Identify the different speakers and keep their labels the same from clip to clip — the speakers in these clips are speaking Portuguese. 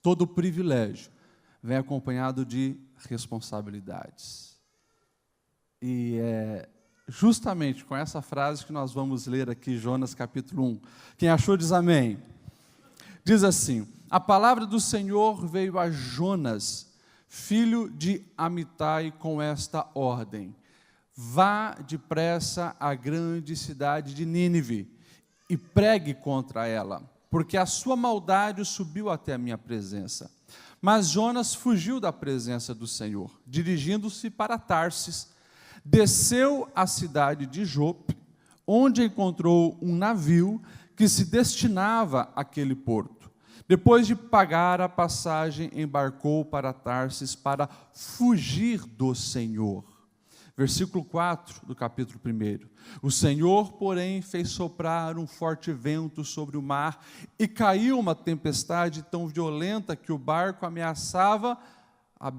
Speaker 1: todo privilégio vem acompanhado de responsabilidades. E é justamente com essa frase que nós vamos ler aqui, Jonas capítulo 1. Quem achou diz amém. Diz assim: a palavra do Senhor veio a Jonas, filho de Amitai, com esta ordem: vá depressa à grande cidade de Nínive e pregue contra ela, porque a sua maldade subiu até a minha presença. Mas Jonas fugiu da presença do Senhor, dirigindo-se para Tarsis, desceu à cidade de Jope, onde encontrou um navio que se destinava àquele porto. Depois de pagar a passagem, embarcou para Tarsis para fugir do Senhor. Versículo 4 do capítulo 1. O Senhor, porém, fez soprar um forte vento sobre o mar e caiu uma tempestade tão violenta que o barco ameaçava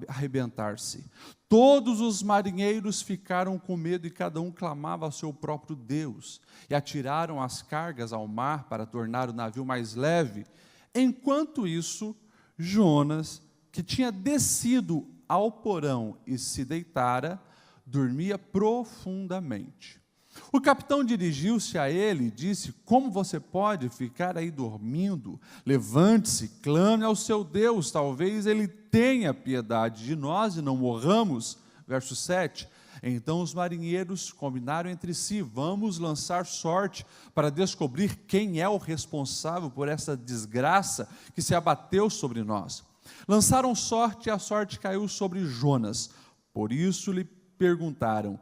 Speaker 1: arrebentar-se. Todos os marinheiros ficaram com medo e cada um clamava ao seu próprio Deus, e atiraram as cargas ao mar para tornar o navio mais leve. Enquanto isso, Jonas, que tinha descido ao porão e se deitara, dormia profundamente. O capitão dirigiu-se a ele e disse: como você pode ficar aí dormindo? Levante-se, clame ao seu Deus, talvez ele tenha piedade de nós e não morramos. Verso 7. Então os marinheiros combinaram entre si: vamos lançar sorte para descobrir quem é o responsável por essa desgraça que se abateu sobre nós. Lançaram sorte e a sorte caiu sobre Jonas. Por isso lhe perguntaram: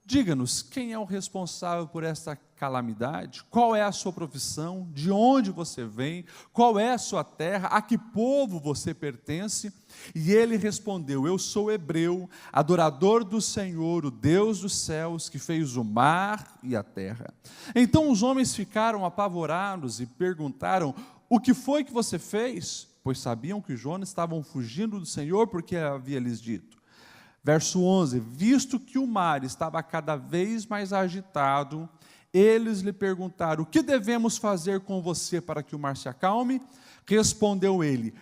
Speaker 1: diga-nos, quem é o responsável por esta calamidade? Qual é a sua profissão? De onde você vem? Qual é a sua terra? A que povo você pertence? E ele respondeu: eu sou hebreu, adorador do Senhor, o Deus dos céus, que fez o mar e a terra. Então os homens ficaram apavorados e perguntaram: o que foi que você fez? Pois sabiam que Jonas estavam fugindo do Senhor, porque havia lhes dito. Verso 11, visto que o mar estava cada vez mais agitado, eles lhe perguntaram: o que devemos fazer com você para que o mar se acalme? Respondeu ele: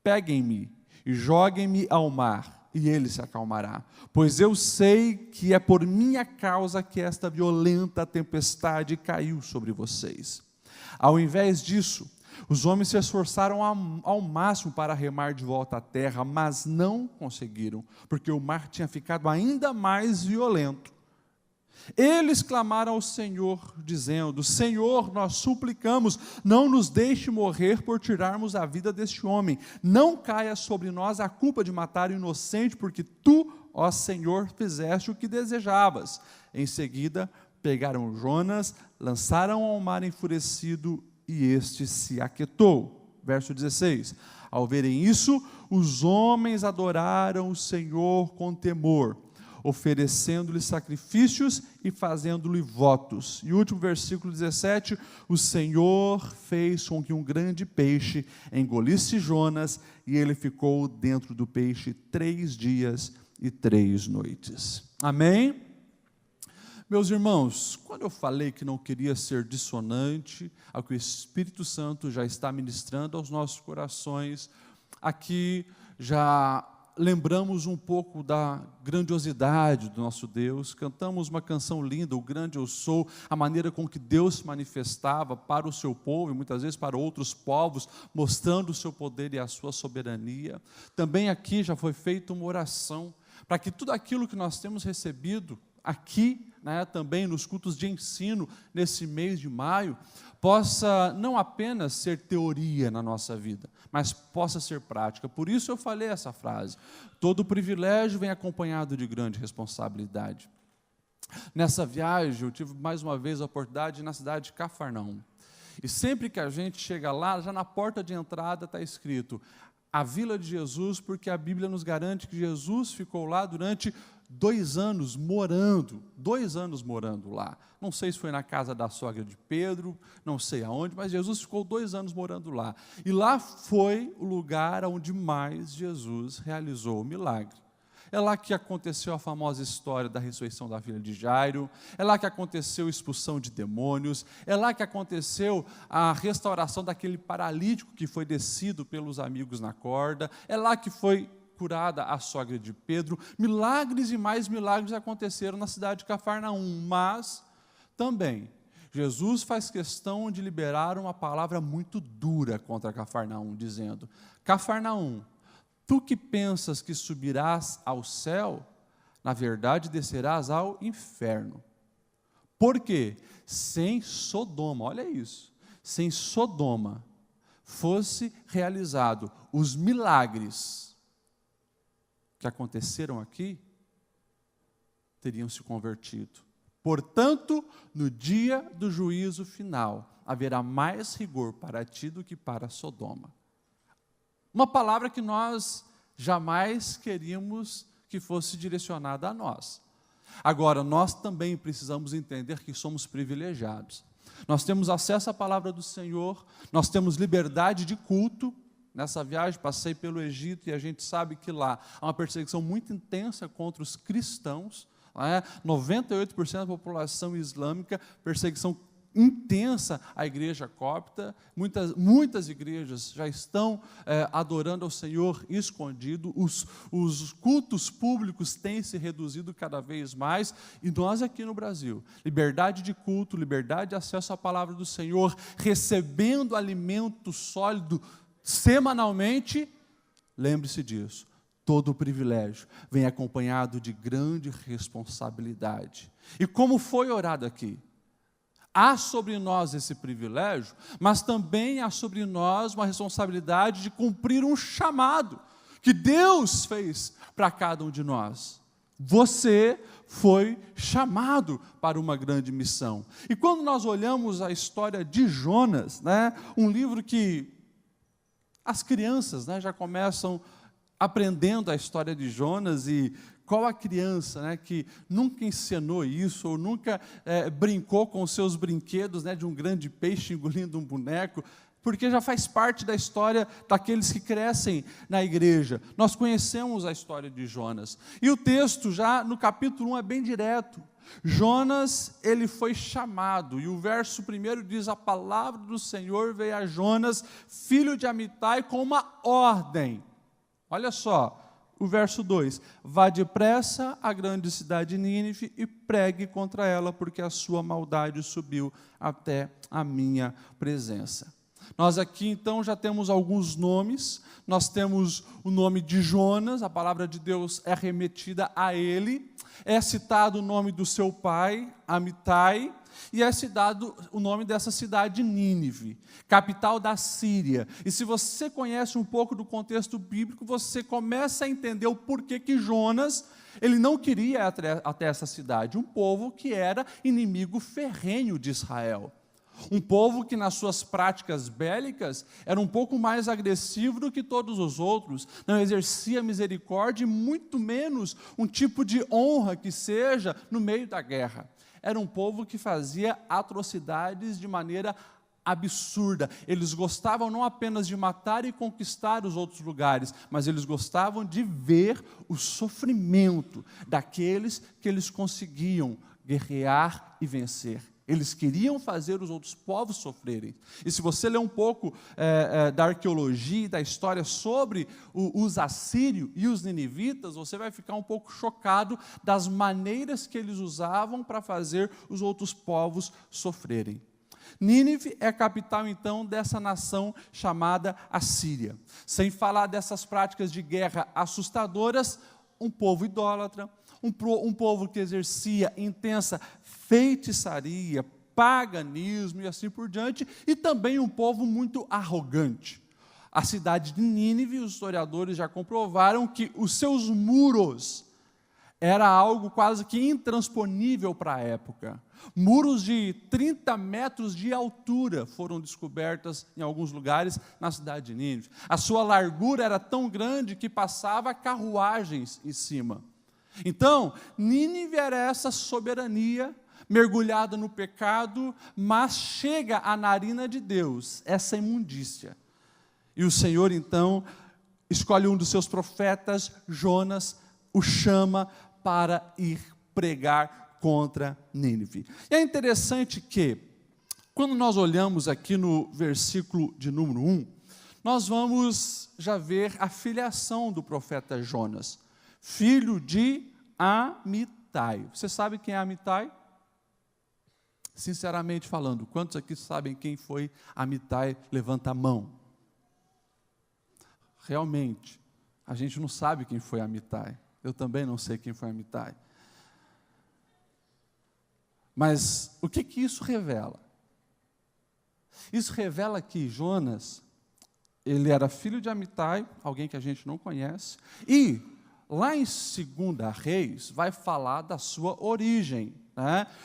Speaker 1: peguem-me e joguem-me ao mar, e ele se acalmará. Pois eu sei que é por minha causa que esta violenta tempestade caiu sobre vocês. Ao invés disso, os homens se esforçaram ao máximo para remar de volta à terra, mas não conseguiram, porque o mar tinha ficado ainda mais violento. Eles clamaram ao Senhor, dizendo: Senhor, nós suplicamos, não nos deixe morrer por tirarmos a vida deste homem. Não caia sobre nós a culpa de matar o inocente, porque tu, ó Senhor, fizeste o que desejavas. Em seguida, pegaram Jonas, lançaram ao mar enfurecido, e este se aquietou. Verso 16, ao verem isso, os homens adoraram o Senhor com temor, oferecendo-lhe sacrifícios e fazendo-lhe votos. E o último versículo 17, o Senhor fez com que um grande peixe engolisse Jonas, e ele ficou dentro do peixe 3 dias e 3 noites. Amém? Meus irmãos, quando eu falei que não queria ser dissonante ao que o Espírito Santo já está ministrando aos nossos corações, aqui já lembramos um pouco da grandiosidade do nosso Deus, cantamos uma canção linda, o grande eu sou, a maneira com que Deus se manifestava para o seu povo e muitas vezes para outros povos, mostrando o seu poder e a sua soberania. Também aqui já foi feita uma oração para que tudo aquilo que nós temos recebido aqui, também nos cultos de ensino, nesse mês de maio, possa não apenas ser teoria na nossa vida, mas possa ser prática. Por isso eu falei essa frase: todo privilégio vem acompanhado de grande responsabilidade. Nessa viagem, eu tive mais uma vez a oportunidade na cidade de Cafarnaum. E sempre que a gente chega lá, já na porta de entrada está escrito a Vila de Jesus, porque a Bíblia nos garante que Jesus ficou lá durante 2 anos morando, 2 anos morando lá. Não sei se foi na casa da sogra de Pedro, não sei aonde, mas Jesus ficou 2 anos morando lá. E lá foi o lugar onde mais Jesus realizou o milagre. É lá que aconteceu a famosa história da ressurreição da filha de Jairo, é lá que aconteceu a expulsão de demônios, é lá que aconteceu a restauração daquele paralítico que foi descido pelos amigos na corda, é lá que foi curada a sogra de Pedro. Milagres e mais milagres aconteceram na cidade de Cafarnaum, mas também Jesus faz questão de liberar uma palavra muito dura contra Cafarnaum, dizendo: Cafarnaum, tu que pensas que subirás ao céu, na verdade descerás ao inferno. Porque sem Sodoma, olha isso, sem Sodoma fosse realizado os milagres que aconteceram aqui, teriam se convertido. Portanto, no dia do juízo final, haverá mais rigor para ti do que para Sodoma. Uma palavra que nós jamais queríamos que fosse direcionada a nós. Agora, nós também precisamos entender que somos privilegiados. Nós temos acesso à palavra do Senhor, nós temos liberdade de culto. Nessa viagem, passei pelo Egito e a gente sabe que lá há uma perseguição muito intensa contra os cristãos. 98% da população islâmica, perseguição intensa à igreja copta. Muitas igrejas já estão adorando ao Senhor escondido, os cultos públicos têm se reduzido cada vez mais, e nós aqui no Brasil, liberdade de culto, liberdade de acesso à palavra do Senhor, recebendo alimento sólido semanalmente. Lembre-se disso, todo o privilégio vem acompanhado de grande responsabilidade. E como foi orado aqui, há sobre nós esse privilégio, mas também há sobre nós uma responsabilidade de cumprir um chamado que Deus fez para cada um de nós. Você foi chamado para uma grande missão. E quando nós olhamos a história de Jonas, um livro que as crianças já começam aprendendo a história de Jonas, e qual a criança que nunca encenou isso, ou nunca brincou com os seus brinquedos de um grande peixe engolindo um boneco, porque já faz parte da história daqueles que crescem na igreja. Nós conhecemos a história de Jonas, e o texto já no capítulo 1 é bem direto. Jonas, ele foi chamado, e o verso 1 diz: a palavra do Senhor veio a Jonas, filho de Amitai, com uma ordem. Olha só, o verso 2: vá depressa à grande cidade de Nínive e pregue contra ela, porque a sua maldade subiu até a minha presença. Nós aqui então já temos alguns nomes. Nós temos o nome de Jonas, a palavra de Deus é remetida a ele, é citado o nome do seu pai, Amitai, e é citado o nome dessa cidade, Nínive, capital da Síria. E se você conhece um pouco do contexto bíblico, você começa a entender o porquê que Jonas, ele não queria ir até essa cidade, um povo que era inimigo ferrenho de Israel. Um povo que nas suas práticas bélicas era um pouco mais agressivo do que todos os outros, não exercia misericórdia e muito menos um tipo de honra que seja no meio da guerra. Era um povo que fazia atrocidades de maneira absurda. Eles gostavam não apenas de matar e conquistar os outros lugares, mas eles gostavam de ver o sofrimento daqueles que eles conseguiam guerrear e vencer. Eles queriam fazer os outros povos sofrerem. E se você ler um pouco da arqueologia e da história sobre os assírios e os ninivitas, você vai ficar um pouco chocado das maneiras que eles usavam para fazer os outros povos sofrerem. Nínive é a capital, então, dessa nação chamada Assíria. Sem falar dessas práticas de guerra assustadoras, um povo idólatra, um povo que exercia intensa feitiçaria, paganismo e assim por diante, e também um povo muito arrogante. A cidade de Nínive, os historiadores já comprovaram que os seus muros era algo quase que intransponível para a época. Muros de 30 metros de altura foram descobertos em alguns lugares na cidade de Nínive. A sua largura era tão grande que passava carruagens em cima. Então, Nínive era essa soberania, mergulhada no pecado, mas chega à narina de Deus, essa imundícia. E o Senhor, então, escolhe um dos seus profetas, Jonas, o chama para ir pregar contra Nínive. E é interessante que, quando nós olhamos aqui no versículo de número 1, nós vamos já ver a filiação do profeta Jonas, filho de Amitai. Você sabe quem é Amitai? Sinceramente falando, quantos aqui sabem quem foi Amitai? Levanta a mão. Realmente, a gente não sabe quem foi Amitai. Eu também não sei quem foi Amitai. Mas o que isso revela? Isso revela que Jonas, ele era filho de Amitai, alguém que a gente não conhece, e lá em 2 Reis vai falar da sua origem.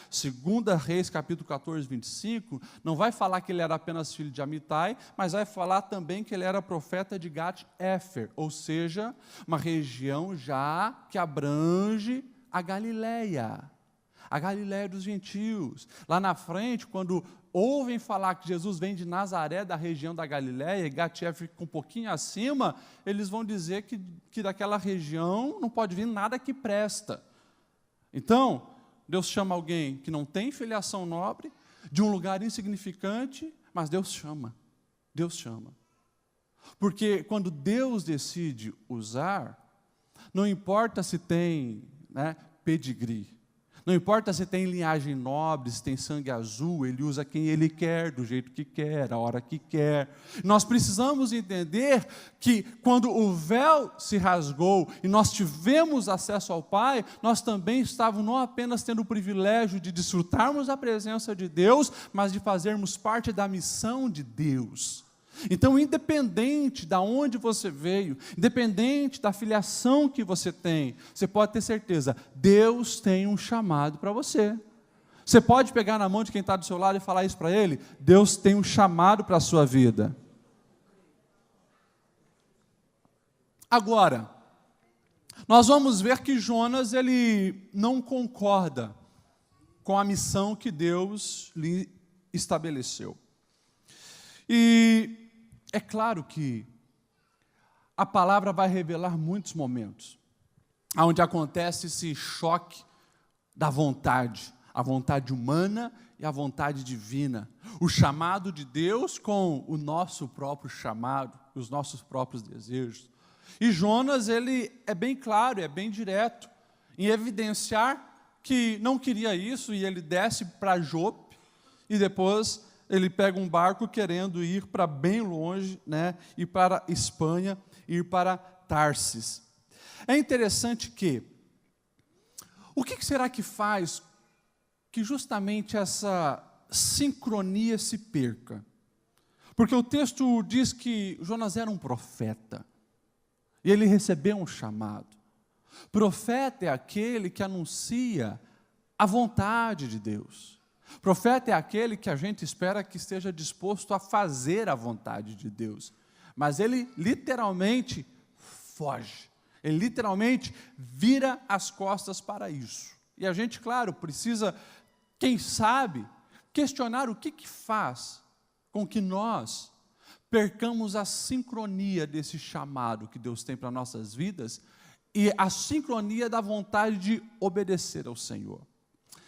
Speaker 1: 2 Reis, capítulo 14, 25, não vai falar que ele era apenas filho de Amitai, mas vai falar também que ele era profeta de Gat-Éfer, ou seja, uma região já que abrange a Galileia dos gentios. Lá na frente, quando ouvem falar que Jesus vem de Nazaré, da região da Galileia, e Gat-Éfer fica um pouquinho acima, eles vão dizer que daquela região não pode vir nada que presta. Então, Deus chama alguém que não tem filiação nobre, de um lugar insignificante, mas Deus chama. Deus chama. Porque quando Deus decide usar, não importa se tem pedigree, não importa se tem linhagem nobre, se tem sangue azul, Ele usa quem Ele quer, do jeito que quer, a hora que quer. Nós precisamos entender que quando o véu se rasgou e nós tivemos acesso ao Pai, nós também estávamos não apenas tendo o privilégio de desfrutarmos da presença de Deus, mas de fazermos parte da missão de Deus. Então, independente de onde você veio, independente da filiação que você tem, você pode ter certeza, Deus tem um chamado para você. Você pode pegar na mão de quem está do seu lado e falar isso para ele, Deus tem um chamado para a sua vida. Agora, nós vamos ver que Jonas, ele não concorda com a missão que Deus lhe estabeleceu. E é claro que a palavra vai revelar muitos momentos onde acontece esse choque da vontade, a vontade humana e a vontade divina, o chamado de Deus com o nosso próprio chamado, os nossos próprios desejos. E Jonas, ele é bem claro, é bem direto, em evidenciar que não queria isso, e ele desce para Jope, e depois ele pega um barco querendo ir para bem longe, ir para a Espanha, ir para Tarsis. É interessante que, o que será que faz que justamente essa sincronia se perca? Porque o texto diz que Jonas era um profeta, e ele recebeu um chamado. Profeta é aquele que anuncia a vontade de Deus. Profeta é aquele que a gente espera que esteja disposto a fazer a vontade de Deus. Mas ele literalmente foge. Ele literalmente vira as costas para isso. E a gente, claro, precisa, quem sabe, questionar o que faz com que nós percamos a sincronia desse chamado que Deus tem para nossas vidas e a sincronia da vontade de obedecer ao Senhor.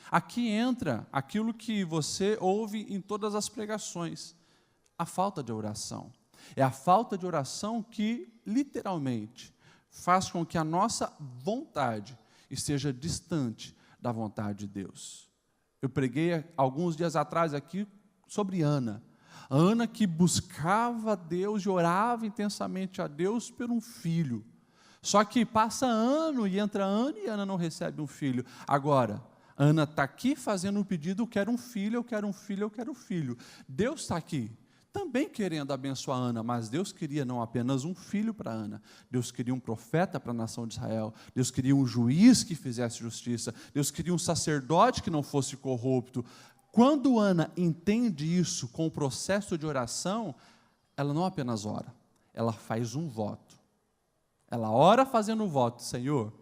Speaker 1: Aqui entra aquilo que você ouve em todas as pregações, a falta de oração. É a falta de oração que, literalmente, faz com que a nossa vontade esteja distante da vontade de Deus. Eu preguei alguns dias atrás aqui sobre Ana. A Ana que buscava Deus e orava intensamente a Deus por um filho. Só que passa ano e entra ano e Ana não recebe um filho. Agora, Ana está aqui fazendo um pedido, eu quero um filho, eu quero um filho, eu quero um filho. Deus está aqui, também querendo abençoar Ana, mas Deus queria não apenas um filho para Ana, Deus queria um profeta para a nação de Israel, Deus queria um juiz que fizesse justiça, Deus queria um sacerdote que não fosse corrupto. Quando Ana entende isso com o processo de oração, ela não apenas ora, ela faz um voto. Ela ora fazendo um voto, Senhor,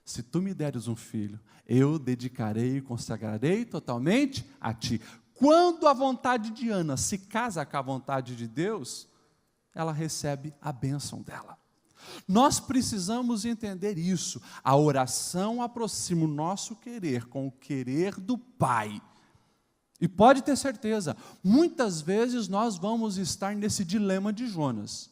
Speaker 1: se tu me deres um filho, eu dedicarei e consagrarei totalmente a ti. Quando a vontade de Ana se casa com a vontade de Deus, ela recebe a bênção dela. Nós precisamos entender isso. A oração aproxima o nosso querer com o querer do Pai. E pode ter certeza, muitas vezes nós vamos estar nesse dilema de Jonas.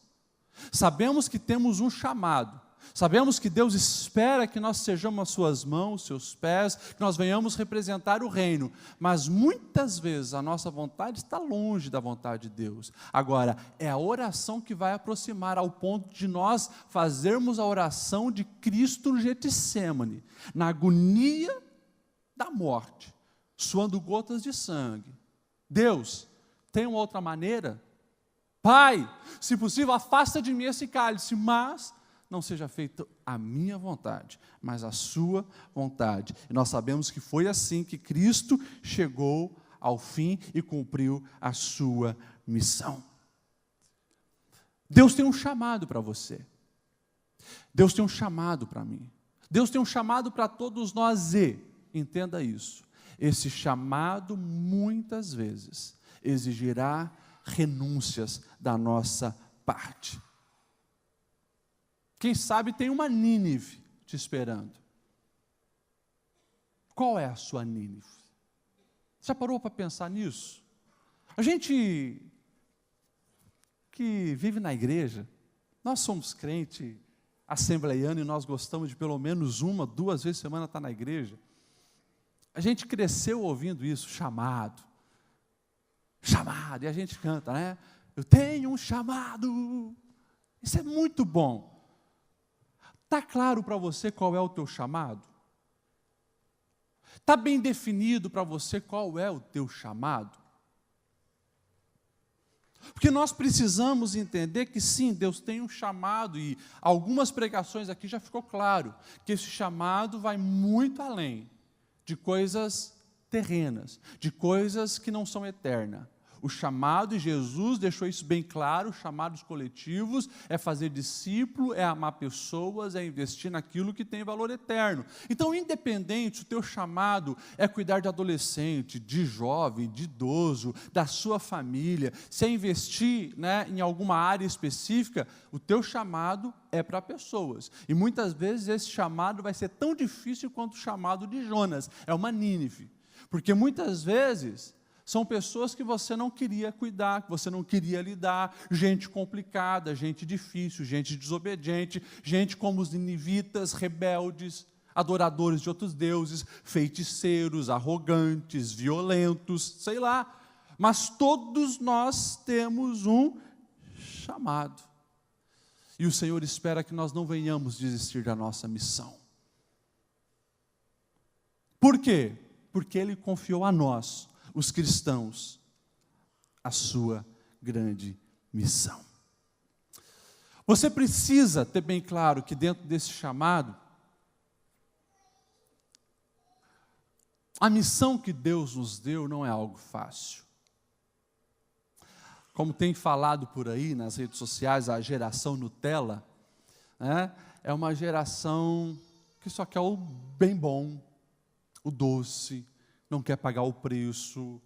Speaker 1: Sabemos que temos um chamado, sabemos que Deus espera que nós sejamos as suas mãos, seus pés, que nós venhamos representar o reino, mas muitas vezes a nossa vontade está longe da vontade de Deus. Agora, é a oração que vai aproximar ao ponto de nós fazermos a oração de Cristo no Getsêmani, na agonia da morte, suando gotas de sangue. Deus, tem uma outra maneira? Pai, se possível, afasta de mim esse cálice, mas não seja feita a minha vontade, mas a sua vontade. E nós sabemos que foi assim que Cristo chegou ao fim e cumpriu a sua missão. Deus tem um chamado para você. Deus tem um chamado para mim. Deus tem um chamado para todos nós e, entenda isso, esse chamado muitas vezes exigirá renúncias da nossa parte. Quem sabe tem uma Nínive te esperando. Qual é a sua Nínive? Já parou para pensar nisso? A gente que vive na igreja, nós somos crente assembleiano e nós gostamos de pelo menos 1, 2 vezes por semana estar na igreja. A gente cresceu ouvindo isso, chamado, e a gente canta, né? Eu tenho um chamado. Isso é muito bom. Está claro para você qual é o teu chamado? Está bem definido para você qual é o teu chamado? Porque nós precisamos entender que sim, Deus tem um chamado, e algumas pregações aqui já ficou claro, que esse chamado vai muito além de coisas terrenas, de coisas que não são eternas. O chamado, e Jesus deixou isso bem claro, chamados coletivos, é fazer discípulo, é amar pessoas, é investir naquilo que tem valor eterno. Então, independente, o teu chamado é cuidar de adolescente, de jovem, de idoso, da sua família, se é investir, né, em alguma área específica, o teu chamado é para pessoas. E muitas vezes esse chamado vai ser tão difícil quanto o chamado de Jonas, é uma Nínive. Porque muitas vezes são pessoas que você não queria cuidar, que você não queria lidar, gente complicada, gente difícil, gente desobediente, gente como os ninivitas, rebeldes, adoradores de outros deuses, feiticeiros, arrogantes, violentos, sei lá. Mas todos nós temos um chamado. E o Senhor espera que nós não venhamos desistir da nossa missão. Por quê? Porque Ele confiou a nós, os cristãos, a sua grande missão. Você precisa ter bem claro que dentro desse chamado, a missão que Deus nos deu não é algo fácil. Como tem falado por aí nas redes sociais, a geração Nutella, né, é uma geração que só quer o bem bom, o doce, não quer pagar o preço,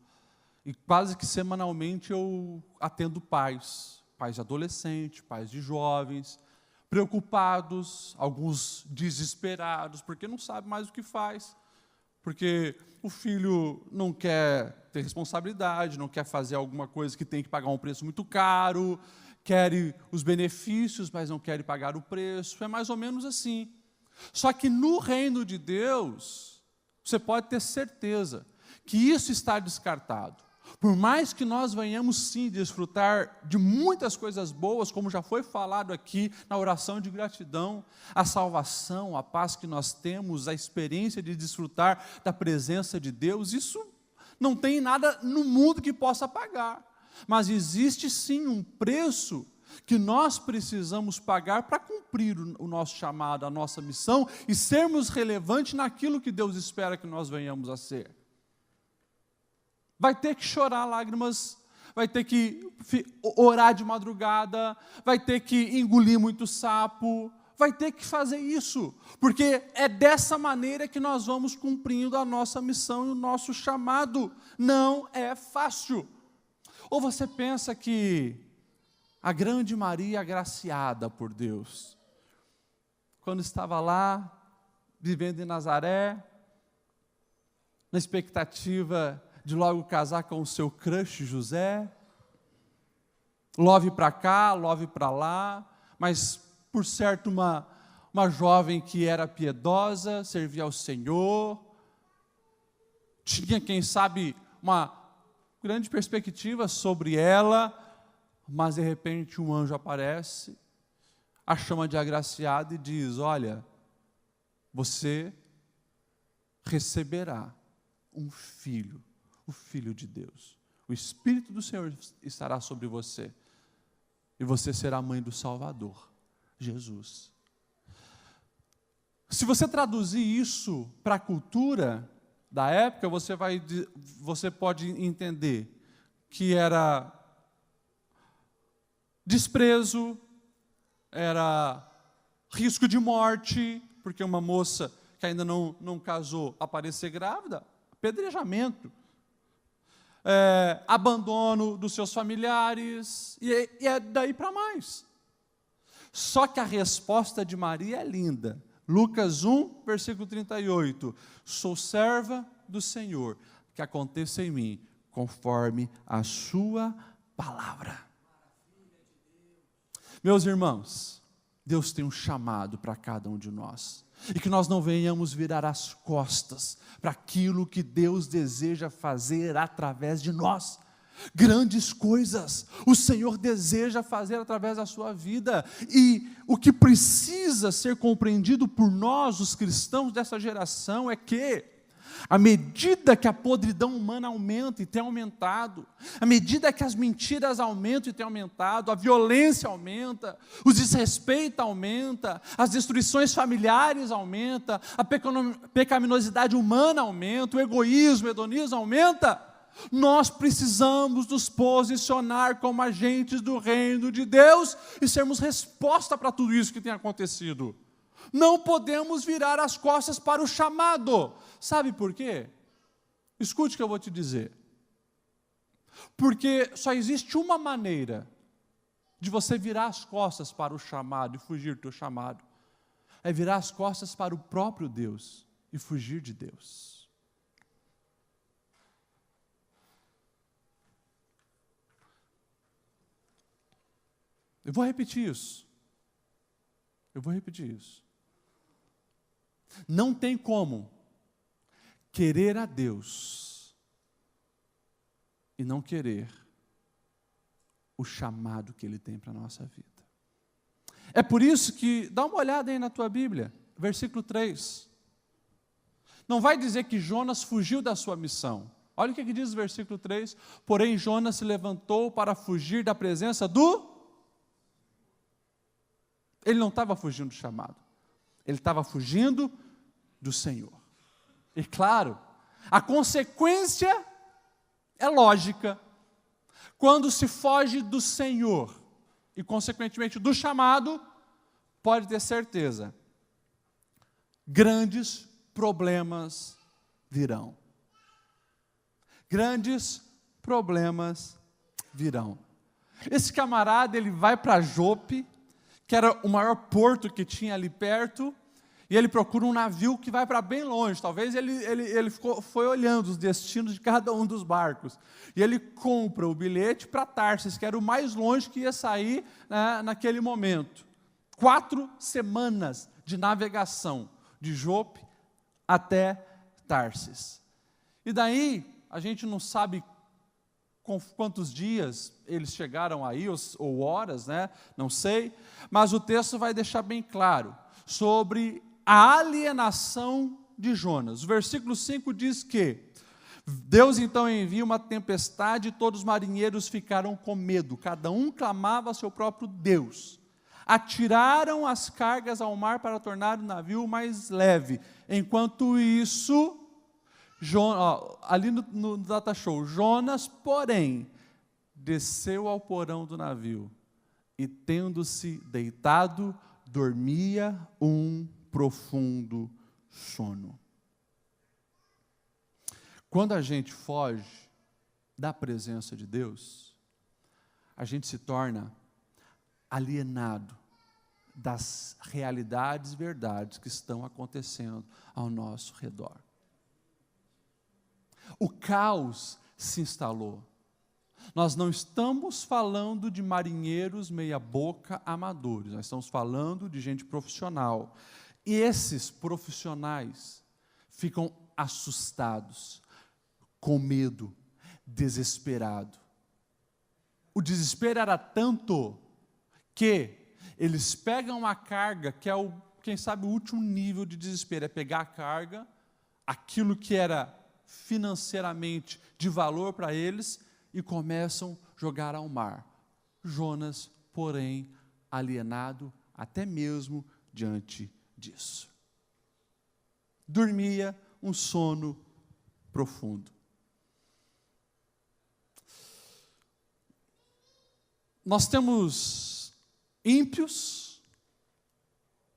Speaker 1: e quase que semanalmente eu atendo pais de adolescentes, pais de jovens, preocupados, alguns desesperados, porque não sabe mais o que faz, porque o filho não quer ter responsabilidade, não quer fazer alguma coisa que tem que pagar um preço muito caro, quer os benefícios, mas não quer pagar o preço, é mais ou menos assim. Só que no reino de Deus, você pode ter certeza que isso está descartado. Por mais que nós venhamos sim desfrutar de muitas coisas boas, como já foi falado aqui na oração de gratidão, a salvação, a paz que nós temos, a experiência de desfrutar da presença de Deus, isso não tem nada no mundo que possa pagar. Mas existe sim um preço que nós precisamos pagar para cumprir o nosso chamado, a nossa missão e sermos relevantes naquilo que Deus espera que nós venhamos a ser. Vai ter que chorar lágrimas, vai ter que orar de madrugada, vai ter que engolir muito sapo, vai ter que fazer isso, porque é dessa maneira que nós vamos cumprindo a nossa missão e o nosso chamado. Não é fácil. Ou você pensa que a grande Maria agraciada por Deus, quando estava lá, vivendo em Nazaré, na expectativa de logo casar com o seu crush José, love para cá, love para lá, mas por certo uma jovem que era piedosa, servia ao Senhor, tinha, quem sabe, uma grande perspectiva sobre ela, mas de repente um anjo aparece, a chama de agraciada e diz: olha, você receberá um filho, o Filho de Deus. O Espírito do Senhor estará sobre você, e você será a mãe do Salvador, Jesus. Se você traduzir isso para a cultura da época, você pode entender que era desprezo, era risco de morte, porque uma moça que ainda não casou aparecer grávida, apedrejamento, abandono dos seus familiares, e é daí para mais. Só que a resposta de Maria é linda. Lucas 1, versículo 38, sou serva do Senhor, que aconteça em mim, conforme a sua palavra. Meus irmãos, Deus tem um chamado para cada um de nós, e que nós não venhamos virar as costas para aquilo que Deus deseja fazer através de nós. Grandes coisas o Senhor deseja fazer através da sua vida, e o que precisa ser compreendido por nós, os cristãos dessa geração, é que à medida que a podridão humana aumenta e tem aumentado, à medida que as mentiras aumentam e tem aumentado, a violência aumenta, o desrespeito aumenta, as destruições familiares aumentam, a pecaminosidade humana aumenta, o egoísmo, o hedonismo aumenta, nós precisamos nos posicionar como agentes do reino de Deus e sermos resposta para tudo isso que tem acontecido. Não podemos virar as costas para o chamado. Sabe por quê? Escute o que eu vou te dizer. Porque só existe uma maneira de você virar as costas para o chamado e fugir do teu chamado. É virar as costas para o próprio Deus e fugir de Deus. Eu vou repetir isso. Não tem como querer a Deus e não querer o chamado que Ele tem para a nossa vida. É por isso que, dá uma olhada aí na tua Bíblia, versículo 3. Não vai dizer que Jonas fugiu da sua missão. Olha o que diz o versículo 3. Porém Jonas se levantou para fugir da presença do... Ele não estava fugindo do chamado. Ele estava fugindo do Senhor. E claro, a consequência é lógica. Quando se foge do Senhor e consequentemente do chamado, pode ter certeza, grandes problemas virão. Grandes problemas virão. Esse camarada, ele vai para Jope, que era o maior porto que tinha ali perto, e ele procura um navio que vai para bem longe. Talvez ele foi olhando os destinos de cada um dos barcos, e ele compra o bilhete para Tarsis, que era o mais longe que ia sair, né, naquele momento. 4 semanas de navegação, de Jope até Tarsis. E daí, a gente não sabe com quantos dias eles chegaram aí, ou horas, né? Não sei, mas o texto vai deixar bem claro sobre a alienação de Jonas. O versículo 5 diz que Deus então envia uma tempestade e todos os marinheiros ficaram com medo, cada um clamava a seu próprio Deus. Atiraram as cargas ao mar para tornar o navio mais leve. Enquanto isso, ali no data show, Jonas, porém, desceu ao porão do navio e, tendo-se deitado, dormia um profundo sono. Quando a gente foge da presença de Deus, a gente se torna alienado, das realidades e verdades que estão acontecendo ao nosso redor. O caos se instalou. Nós não estamos falando de marinheiros meia-boca amadores, nós estamos falando de gente profissional. E esses profissionais ficam assustados, com medo, desesperados. O desespero era tanto que eles pegam a carga, que é quem sabe o último nível de desespero, é pegar a carga, aquilo que era financeiramente de valor para eles, e começam a jogar ao mar. Jonas, porém, alienado até mesmo diante disso. Dormia um sono profundo. Nós temos ímpios,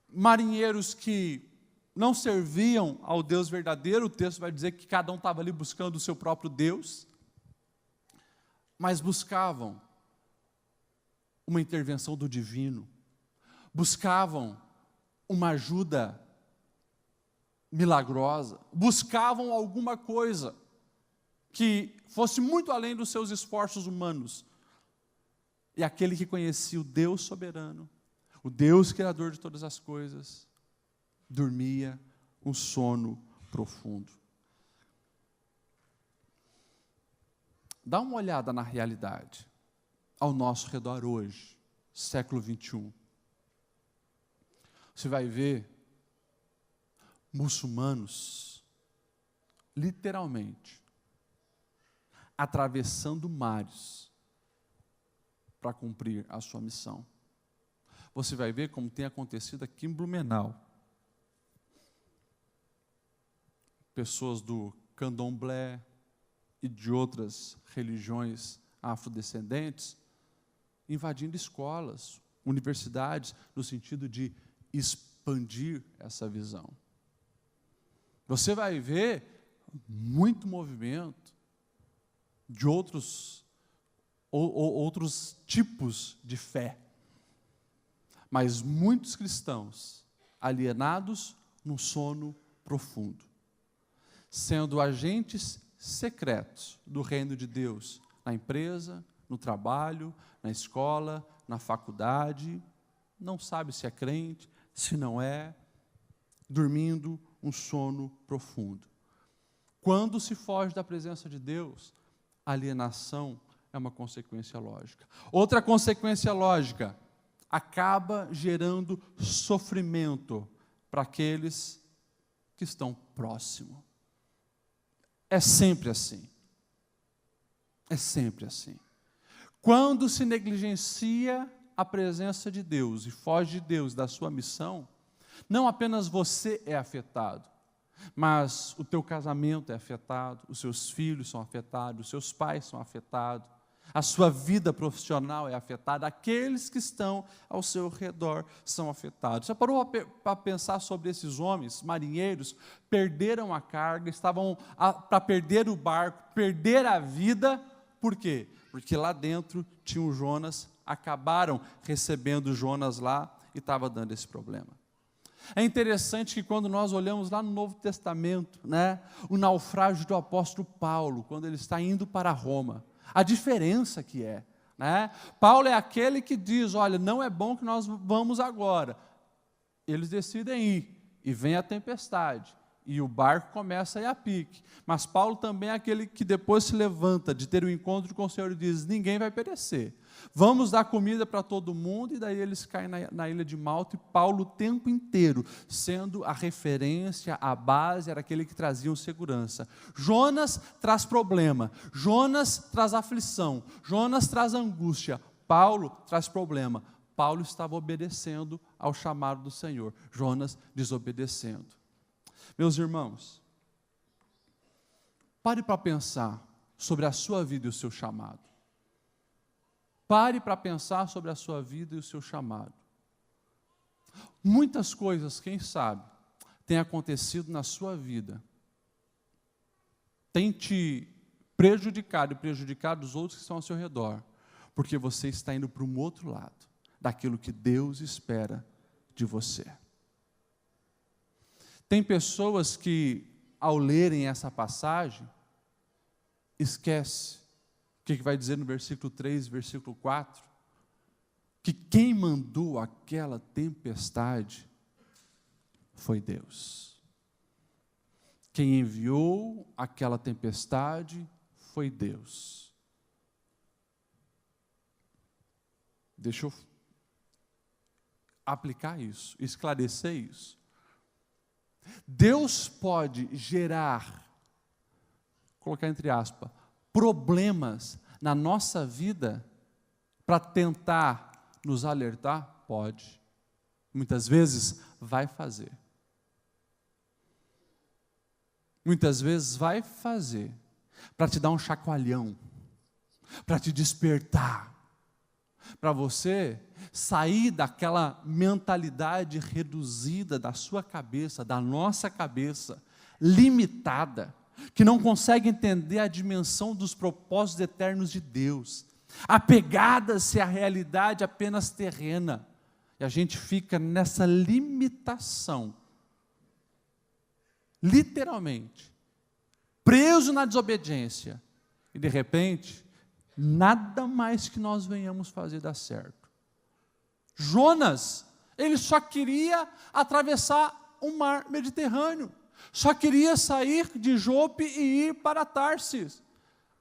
Speaker 1: marinheiros que não serviam ao Deus verdadeiro, o texto vai dizer que cada um estava ali buscando o seu próprio Deus, mas buscavam uma intervenção do divino, buscavam uma ajuda milagrosa, buscavam alguma coisa que fosse muito além dos seus esforços humanos. E aquele que conhecia o Deus soberano, o Deus criador de todas as coisas, dormia um sono profundo. Dá uma olhada na realidade, ao nosso redor hoje, século 21. Você vai ver muçulmanos, literalmente, atravessando mares para cumprir a sua missão. Você vai ver como tem acontecido aqui em Blumenau. Pessoas do candomblé e de outras religiões afrodescendentes invadindo escolas, universidades, no sentido de expandir essa visão. Você vai ver muito movimento de outros tipos de fé, mas muitos cristãos alienados num sono profundo, sendo agentes secretos do reino de Deus, na empresa, no trabalho, na escola, na faculdade, não sabe se é crente, se não é, dormindo um sono profundo. Quando se foge da presença de Deus, a alienação é uma consequência lógica. Outra consequência lógica, acaba gerando sofrimento para aqueles que estão próximos. É sempre assim. É sempre assim. Quando se negligencia a presença de Deus e foge de Deus, da sua missão, não apenas você é afetado, mas o teu casamento é afetado, os seus filhos são afetados, os seus pais são afetados, a sua vida profissional é afetada, aqueles que estão ao seu redor são afetados. Já parou para pensar sobre esses homens, marinheiros, perderam a carga, estavam para perder o barco, perder a vida, por quê? Porque lá dentro tinha o Jonas, acabaram recebendo Jonas lá e estava dando esse problema. É interessante que quando nós olhamos lá no Novo Testamento, o naufrágio do apóstolo Paulo, quando ele está indo para Roma, a diferença que é, Paulo é aquele que diz, olha, não é bom que nós vamos agora. Eles decidem ir, e vem a tempestade, e o barco começa a ir a pique. Mas Paulo também é aquele que depois se levanta de ter um encontro com o Senhor e diz, ninguém vai perecer. Vamos dar comida para todo mundo, e daí eles caem na ilha de Malta, e Paulo o tempo inteiro, sendo a referência, a base, era aquele que trazia segurança. Jonas traz problema, Jonas traz aflição, Jonas traz angústia, Paulo traz problema. Paulo estava obedecendo ao chamado do Senhor, Jonas desobedecendo. Meus irmãos, pare para pensar sobre a sua vida e o seu chamado. Pare para pensar sobre a sua vida e o seu chamado. Muitas coisas, quem sabe, têm acontecido na sua vida, têm te prejudicado e prejudicado os outros que estão ao seu redor, porque você está indo para um outro lado, daquilo que Deus espera de você. Tem pessoas que, ao lerem essa passagem, esquecem o que vai dizer no versículo 3, versículo 4, que quem mandou aquela tempestade foi Deus. Quem enviou aquela tempestade foi Deus. Deixa eu aplicar isso, esclarecer isso. Deus pode gerar, colocar entre aspas, problemas na nossa vida para tentar nos alertar? Pode. Muitas vezes vai fazer. Muitas vezes vai fazer para te dar um chacoalhão, para te despertar, para você sair daquela mentalidade reduzida da sua cabeça, da nossa cabeça, limitada, que não consegue entender a dimensão dos propósitos eternos de Deus, apegada-se à realidade apenas terrena, e a gente fica nessa limitação, literalmente, preso na desobediência, e de repente, nada mais que nós venhamos fazer dar certo. Jonas, ele só queria atravessar o mar Mediterrâneo, só queria sair de Jope e ir para Tarsis,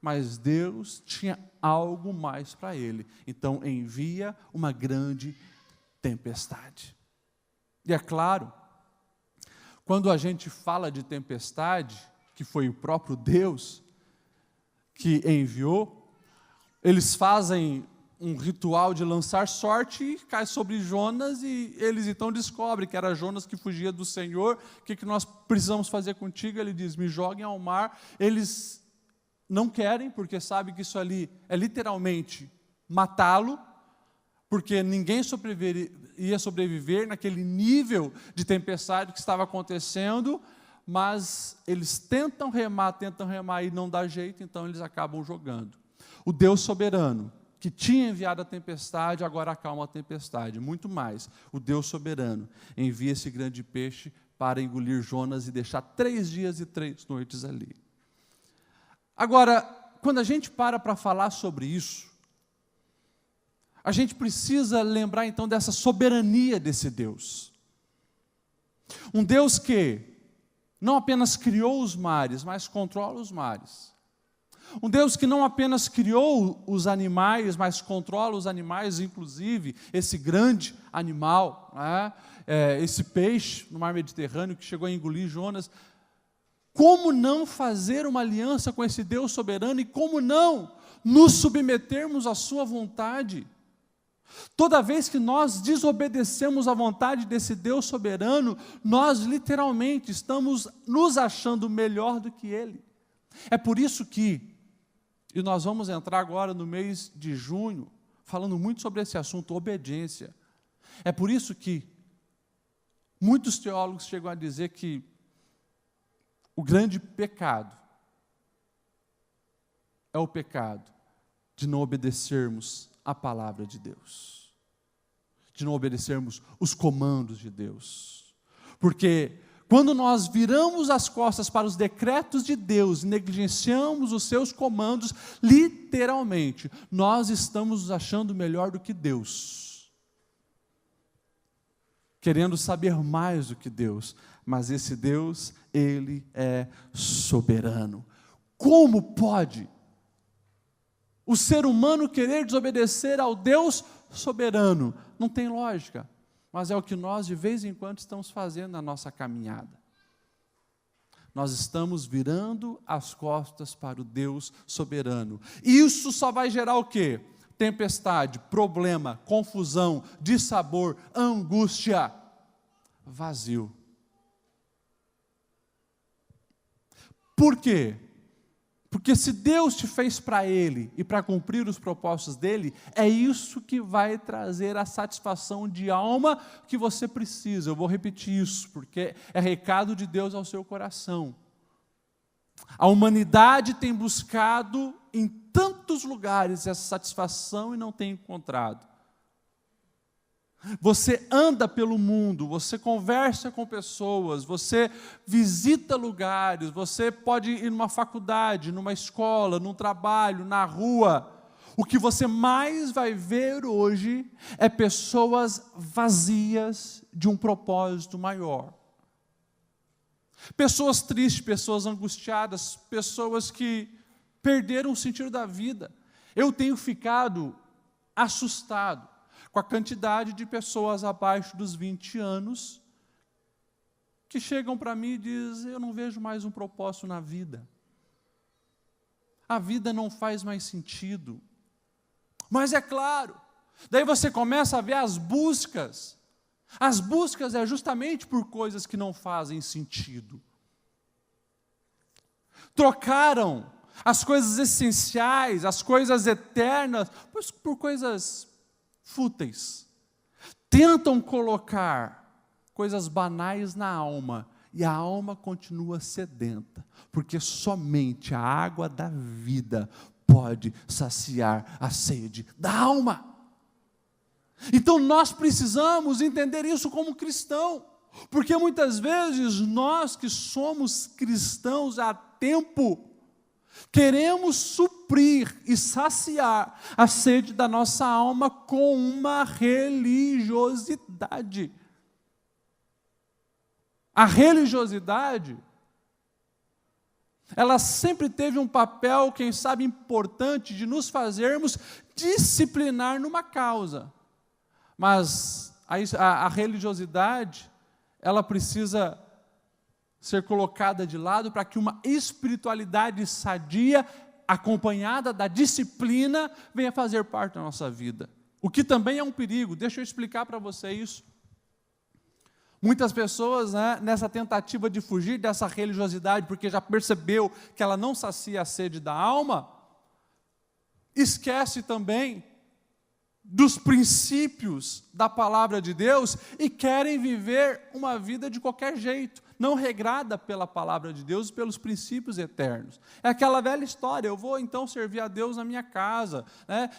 Speaker 1: mas Deus tinha algo mais para ele, então envia uma grande tempestade. E é claro, quando a gente fala de tempestade, que foi o próprio Deus que enviou, eles fazem um ritual de lançar sorte e cai sobre Jonas, e eles então descobrem que era Jonas que fugia do Senhor. O que nós precisamos fazer contigo? Ele diz, me joguem ao mar. Eles não querem, porque sabem que isso ali é literalmente matá-lo, porque ninguém ia sobreviver naquele nível de tempestade que estava acontecendo, mas eles tentam remar e não dá jeito, então eles acabam jogando. O Deus soberano, que tinha enviado a tempestade, agora acalma a tempestade. Muito mais, o Deus soberano envia esse grande peixe para engolir Jonas e deixar 3 dias e 3 noites ali. Agora, quando a gente para falar sobre isso, a gente precisa lembrar então dessa soberania desse Deus. Um Deus que não apenas criou os mares, mas controla os mares. Um Deus que não apenas criou os animais, mas controla os animais, inclusive esse grande animal, né? Esse peixe no mar Mediterrâneo que chegou a engolir Jonas. Como não fazer uma aliança com esse Deus soberano e como não nos submetermos à sua vontade? Toda vez que nós desobedecemos à vontade desse Deus soberano, nós literalmente estamos nos achando melhor do que Ele. É por isso que, e nós vamos entrar agora no mês de junho, falando muito sobre esse assunto, obediência. É por isso que muitos teólogos chegam a dizer que o grande pecado é o pecado de não obedecermos a palavra de Deus, de não obedecermos os comandos de Deus, porque quando nós viramos as costas para os decretos de Deus e negligenciamos os seus comandos, literalmente, nós estamos nos achando melhor do que Deus, querendo saber mais do que Deus, mas esse Deus, Ele é soberano. Como pode o ser humano querer desobedecer ao Deus soberano? Não tem lógica. Mas é o que nós de vez em quando estamos fazendo na nossa caminhada. Nós estamos virando as costas para o Deus soberano. Isso só vai gerar o quê? Tempestade, problema, confusão, dissabor, angústia, vazio. Por quê? Porque se Deus te fez para Ele e para cumprir os propósitos dEle, é isso que vai trazer a satisfação de alma que você precisa. Eu vou repetir isso, porque é recado de Deus ao seu coração. A humanidade tem buscado em tantos lugares essa satisfação e não tem encontrado. Você anda pelo mundo, você conversa com pessoas, você visita lugares, você pode ir numa faculdade, numa escola, num trabalho, na rua. O que você mais vai ver hoje é pessoas vazias de um propósito maior. Pessoas tristes, pessoas angustiadas, pessoas que perderam o sentido da vida. Eu tenho ficado assustado com a quantidade de pessoas abaixo dos 20 anos que chegam para mim e dizem: eu não vejo mais um propósito na vida. A vida não faz mais sentido. Mas é claro, daí você começa a ver as buscas. As buscas é justamente por coisas que não fazem sentido. Trocaram as coisas essenciais, as coisas eternas, por coisas fúteis. Tentam colocar coisas banais na alma, e a alma continua sedenta, porque somente a água da vida pode saciar a sede da alma. Então nós precisamos entender isso como cristão, porque muitas vezes nós que somos cristãos há tempo, queremos suprir e saciar a sede da nossa alma com uma religiosidade. A religiosidade, ela sempre teve um papel, quem sabe, importante de nos fazermos disciplinar numa causa. Mas a religiosidade, ela precisa ser colocada de lado para que uma espiritualidade sadia, acompanhada da disciplina, venha fazer parte da nossa vida. O que também é um perigo. Deixa eu explicar para você isso. Muitas pessoas, nessa tentativa de fugir dessa religiosidade, porque já percebeu que ela não sacia a sede da alma, esquece também dos princípios da palavra de Deus e querem viver uma vida de qualquer jeito, não regrada pela palavra de Deus e pelos princípios eternos. É aquela velha história: eu vou então servir a Deus na minha casa,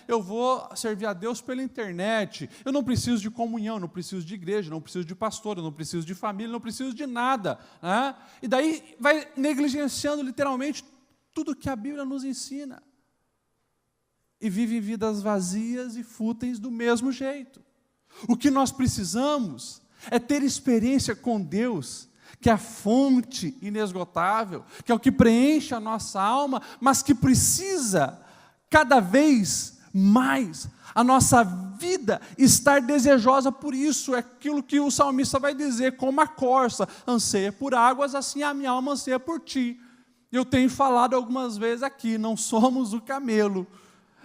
Speaker 1: eu vou servir a Deus pela internet, eu não preciso de comunhão, não preciso de igreja, não preciso de pastor, eu não preciso de família, não preciso de nada. E daí vai negligenciando literalmente tudo que a Bíblia nos ensina. E vivem vidas vazias e fúteis do mesmo jeito. O que nós precisamos é ter experiência com Deus, que é a fonte inesgotável, que é o que preenche a nossa alma, mas que precisa, cada vez mais, a nossa vida estar desejosa por isso. É aquilo que o salmista vai dizer: como a corça anseia por águas, assim a minha alma anseia por ti. Eu tenho falado algumas vezes aqui, não somos o camelo,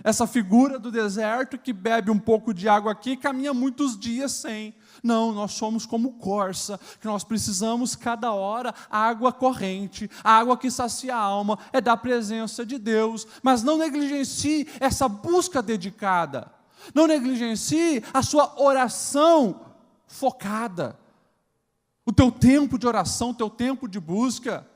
Speaker 1: essa figura do deserto que bebe um pouco de água aqui e caminha muitos dias sem. Não, nós somos como corça, que nós precisamos cada hora água corrente, a água que sacia a alma, é da presença de Deus. Mas não negligencie essa busca dedicada, não negligencie a sua oração focada, o teu tempo de oração, o teu tempo de busca,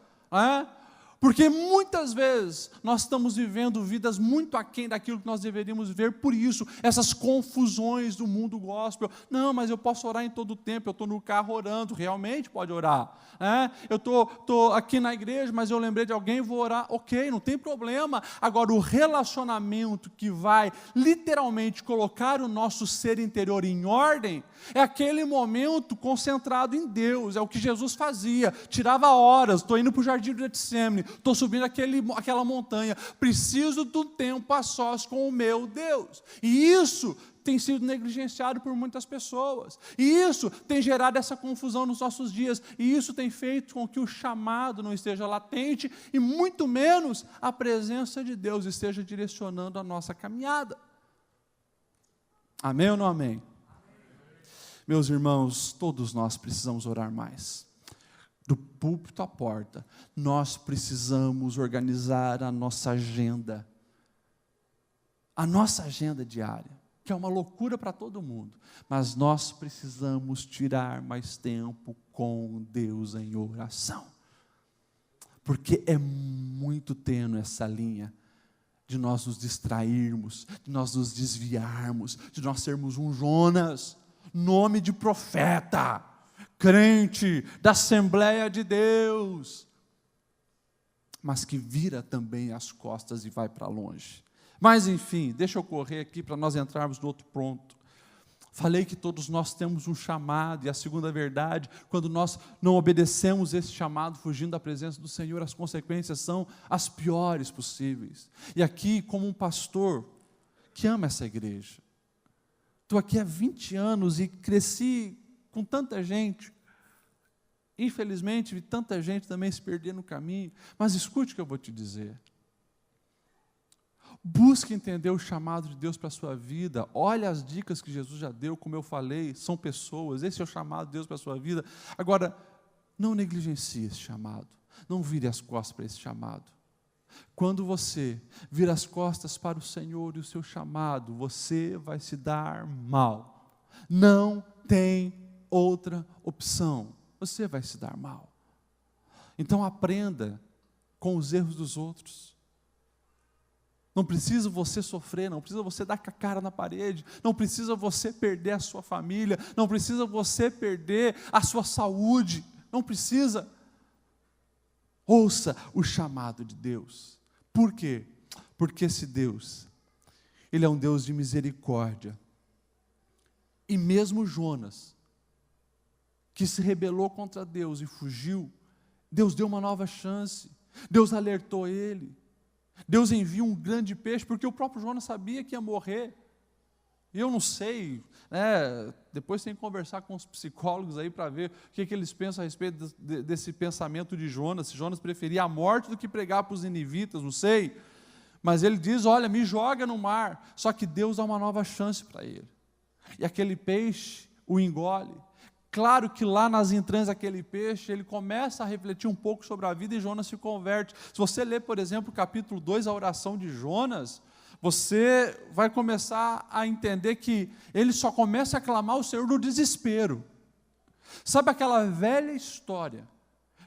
Speaker 1: porque muitas vezes nós estamos vivendo vidas muito aquém daquilo que nós deveríamos viver. Por isso, essas confusões do mundo gospel: não, mas eu posso orar em todo o tempo, eu estou no carro orando. Realmente pode orar, eu estou aqui na igreja, mas eu lembrei de alguém, vou orar. Ok, não tem problema. Agora, o relacionamento que vai literalmente colocar o nosso ser interior em ordem é aquele momento concentrado em Deus. É o que Jesus fazia, tirava horas. Estou indo para o jardim do Getsemane, estou subindo aquela montanha, preciso do tempo a sós com o meu Deus. E isso tem sido negligenciado por muitas pessoas, e isso tem gerado essa confusão nos nossos dias, e isso tem feito com que o chamado não esteja latente, e muito menos a presença de Deus esteja direcionando a nossa caminhada. Amém ou não amém? Meus irmãos, todos nós precisamos orar mais. Do púlpito à porta, nós precisamos organizar a nossa agenda diária, que é uma loucura para todo mundo, mas nós precisamos tirar mais tempo com Deus em oração, porque é muito tênue essa linha de nós nos distrairmos, de nós nos desviarmos, de nós sermos um Jonas. nome de profeta, crente da Assembleia de Deus, mas que vira também as costas e vai para longe. Mas enfim, deixa eu correr aqui para nós entrarmos no outro ponto. Falei que todos nós temos um chamado, e a segunda verdade, quando nós não obedecemos esse chamado, fugindo da presença do Senhor, as consequências são as piores possíveis. E aqui, como um pastor que ama essa igreja, estou aqui há 20 anos e cresci com tanta gente, infelizmente vi tanta gente também se perder no caminho, mas escute o que eu vou te dizer. Busque entender o chamado de Deus para a sua vida. Olha as dicas que Jesus já deu, como eu falei, são pessoas, esse é o chamado de Deus para a sua vida. Agora, não negligencie esse chamado, não vire as costas para esse chamado. Quando você vira as costas para o Senhor e o seu chamado, você vai se dar mal. Não tem outra opção, você vai se dar mal. Então aprenda com os erros dos outros. Não precisa você sofrer, não precisa você dar com a cara na parede, não precisa você perder a sua família, não precisa você perder a sua saúde, não precisa. Ouça o chamado de Deus. Por quê? Porque esse Deus, Ele é um Deus de misericórdia. E mesmo Jonas, que se rebelou contra Deus e fugiu, Deus deu uma nova chance, Deus alertou ele. Deus envia um grande peixe, porque o próprio Jonas sabia que ia morrer. E eu não sei, depois tem que conversar com os psicólogos aí para ver o que eles pensam a respeito desse pensamento de Jonas, se Jonas preferia a morte do que pregar para os ninivitas, não sei. Mas ele diz, olha, me joga no mar. Só que Deus dá uma nova chance para ele. E aquele peixe o engole. Claro que lá nas entranhas daquele peixe, ele começa a refletir um pouco sobre a vida e Jonas se converte. Se você ler, por exemplo, o capítulo 2, a oração de Jonas, você vai começar a entender que ele só começa a clamar ao Senhor no desespero. Sabe aquela velha história,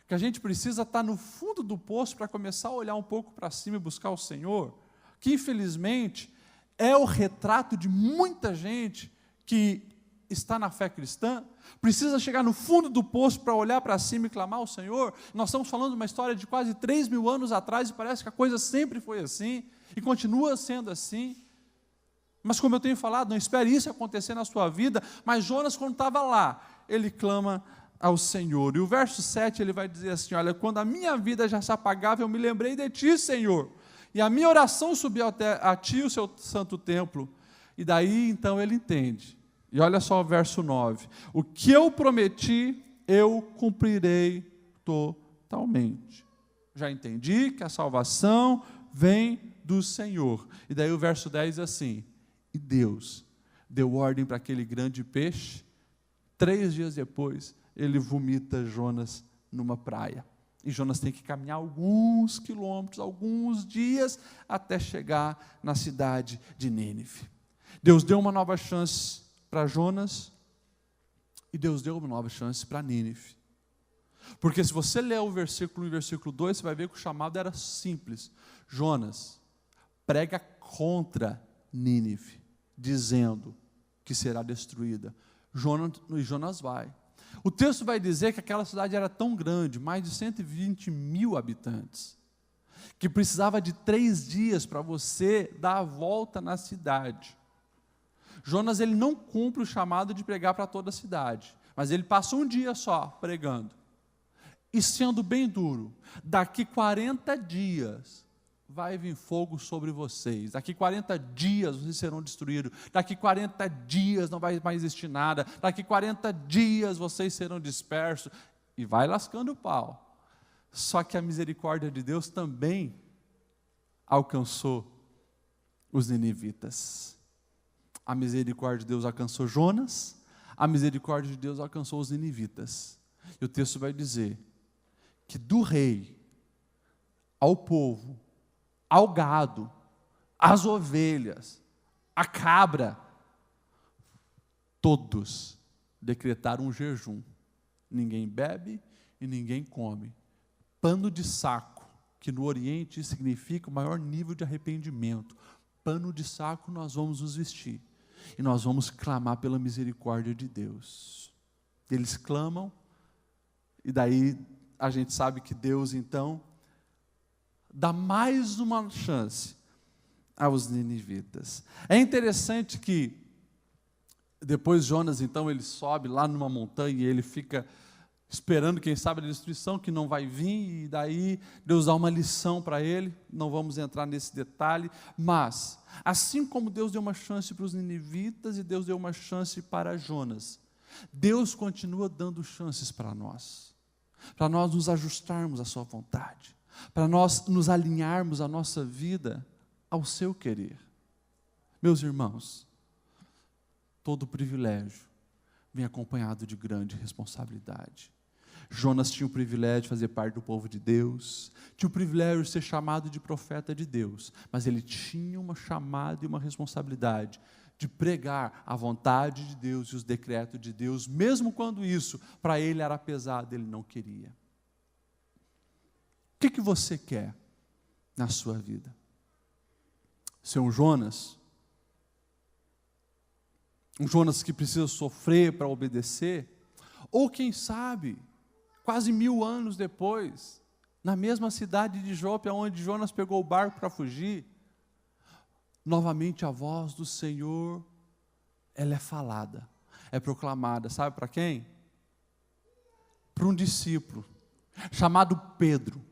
Speaker 1: que a gente precisa estar no fundo do poço para começar a olhar um pouco para cima e buscar o Senhor? Que infelizmente é o retrato de muita gente que está na fé cristã, precisa chegar no fundo do poço para olhar para cima e clamar ao Senhor. Nós estamos falando de uma história de quase 3.000 anos atrás e parece que a coisa sempre foi assim e continua sendo assim. Mas como eu tenho falado, não espere isso acontecer na sua vida, mas Jonas, quando estava lá, ele clama ao Senhor. E o verso 7 ele vai dizer assim, olha, quando a minha vida já se apagava, eu me lembrei de ti, Senhor, e a minha oração subiu até a ti, o seu santo templo. E daí então ele entende. E olha só o verso 9, o que eu prometi, eu cumprirei totalmente. Já entendi que a salvação vem do Senhor. E daí o verso 10 diz assim, e Deus deu ordem para aquele grande peixe, 3 dias depois, ele vomita Jonas numa praia. E Jonas tem que caminhar alguns quilômetros, alguns dias, até chegar na cidade de Nínive. Deus deu uma nova chance para Jonas, e Deus deu uma nova chance para Nínive. Porque se você ler o versículo 1 e versículo 2, você vai ver que o chamado era simples. Jonas, prega contra Nínive, dizendo que será destruída. Jonas vai. O texto vai dizer que aquela cidade era tão grande, mais de 120.000 habitantes, que precisava de 3 dias para você dar a volta na cidade. Jonas ele não cumpre o chamado de pregar para toda a cidade, mas ele passa um dia só pregando. E sendo bem duro, daqui 40 dias vai vir fogo sobre vocês, daqui 40 dias vocês serão destruídos, daqui 40 dias não vai mais existir nada, daqui 40 dias vocês serão dispersos, e vai lascando o pau. Só que a misericórdia de Deus também alcançou os ninivitas. A misericórdia de Deus alcançou Jonas, a misericórdia de Deus alcançou os ninivitas. E o texto vai dizer que do rei ao povo, ao gado, às ovelhas, à cabra, todos decretaram um jejum. Ninguém bebe e ninguém come. Pano de saco, que no Oriente significa o maior nível de arrependimento. Pano de saco nós vamos nos vestir. e nós vamos clamar pela misericórdia de Deus. Eles clamam, e daí a gente sabe que Deus, então, dá mais uma chance aos ninivitas. É interessante que, depois Jonas, então, ele sobe lá numa montanha, e ele fica esperando, quem sabe, a destruição que não vai vir, e daí Deus dá uma lição para ele. Não vamos entrar nesse detalhe, mas assim como Deus deu uma chance para os ninivitas e Deus deu uma chance para Jonas, Deus continua dando chances para nós nos ajustarmos à sua vontade, para nós nos alinharmos a nossa vida ao seu querer. Meus irmãos, todo privilégio vem acompanhado de grande responsabilidade. Jonas tinha o privilégio de fazer parte do povo de Deus, tinha o privilégio de ser chamado de profeta de Deus, mas ele tinha uma chamada e uma responsabilidade de pregar a vontade de Deus e os decretos de Deus, mesmo quando isso para ele era pesado, ele não queria. O que você quer na sua vida? Ser um Jonas? Um Jonas que precisa sofrer para obedecer? Ou quem sabe, quase 1000 anos depois, na mesma cidade de Jope, onde Jonas pegou o barco para fugir, novamente a voz do Senhor, ela é falada, é proclamada, sabe para quem? Para um discípulo, chamado Pedro,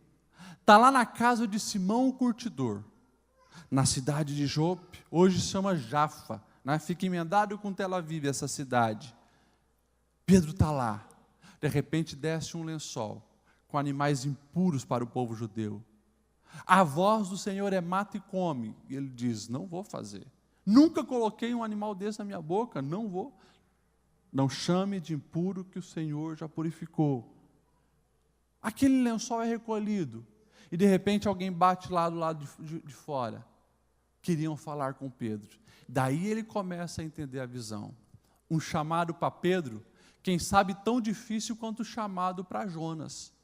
Speaker 1: está lá na casa de Simão o curtidor, na cidade de Jope, hoje se chama Jafa, né? Fica emendado com Tel Aviv, essa cidade. Pedro está lá, de repente desce um lençol, com animais impuros para o povo judeu. A voz do Senhor é mata e come, e ele diz, não vou fazer, nunca coloquei um animal desse na minha boca, não vou, não chame de impuro que o Senhor já purificou. Aquele lençol é recolhido, e de repente alguém bate lá do lado de fora, queriam falar com Pedro, daí ele começa a entender a visão, um chamado para Pedro, quem sabe tão difícil quanto o chamado para Jonas.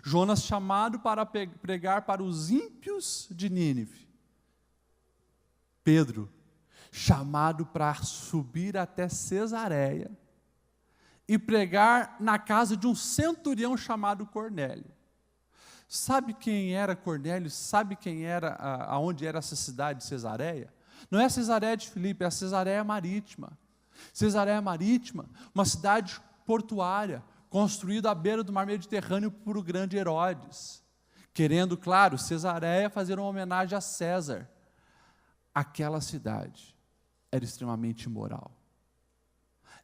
Speaker 1: Jonas chamado para pregar para os ímpios de Nínive. Pedro chamado para subir até Cesareia e pregar na casa de um centurião chamado Cornélio. Sabe quem era Cornélio? Sabe quem era, aonde era essa cidade de Cesareia? Não é a Cesareia de Filipe, é a Cesareia Marítima. Cesareia Marítima, uma cidade portuária, construída à beira do mar Mediterrâneo por o grande Herodes, querendo, claro, Cesareia fazer uma homenagem a César. Aquela cidade era extremamente imoral.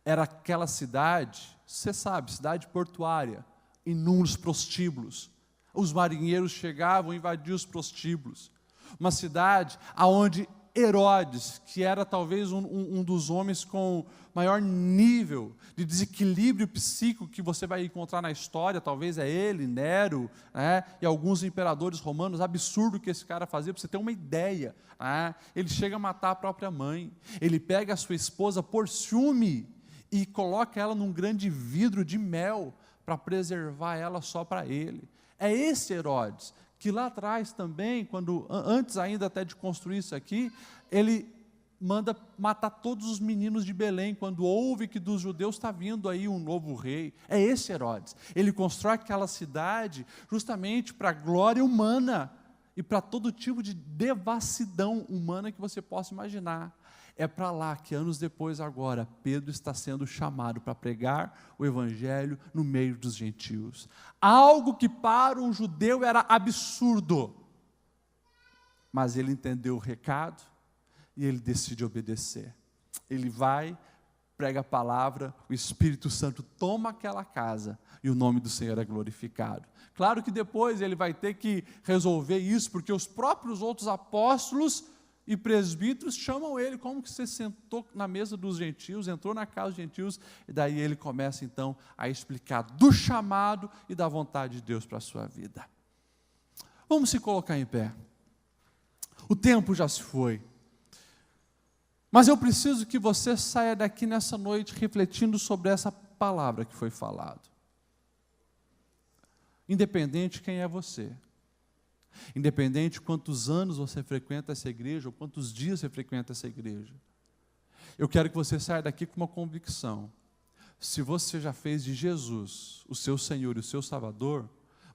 Speaker 1: Era aquela cidade, você sabe, cidade portuária, inúmeros prostíbulos. Os marinheiros chegavam e invadiam os prostíbulos. Uma cidade onde Herodes, que era talvez um dos homens com maior nível de desequilíbrio psíquico que você vai encontrar na história, talvez é ele, Nero, né, e alguns imperadores romanos, absurdo que esse cara fazia, para você ter uma ideia, né, ele chega a matar a própria mãe, ele pega a sua esposa por ciúme e coloca ela num grande vidro de mel para preservar ela só para ele. É esse Herodes que lá atrás também, antes ainda até de construir isso aqui, ele manda matar todos os meninos de Belém, quando ouve que dos judeus está vindo aí um novo rei. É esse Herodes. Ele constrói aquela cidade justamente para a glória humana e para todo tipo de devassidão humana que você possa imaginar. É para lá que anos depois agora, Pedro está sendo chamado para pregar o evangelho no meio dos gentios. Algo que para um judeu era absurdo. Mas ele entendeu o recado e ele decide obedecer. Ele vai, prega a palavra, o Espírito Santo toma aquela casa e o nome do Senhor é glorificado. Claro que depois ele vai ter que resolver isso, porque os próprios outros apóstolos e presbíteros chamam ele, como que você sentou na mesa dos gentios, entrou na casa dos gentios, e daí ele começa então a explicar do chamado e da vontade de Deus para a sua vida. Vamos se colocar em pé. O tempo já se foi. Mas eu preciso que você saia daqui nessa noite refletindo sobre essa palavra que foi falada. Independente de quem é você. Independente de quantos anos você frequenta essa igreja, ou quantos dias você frequenta essa igreja. Eu quero que você saia daqui com uma convicção. Se você já fez de Jesus o seu Senhor e o seu Salvador,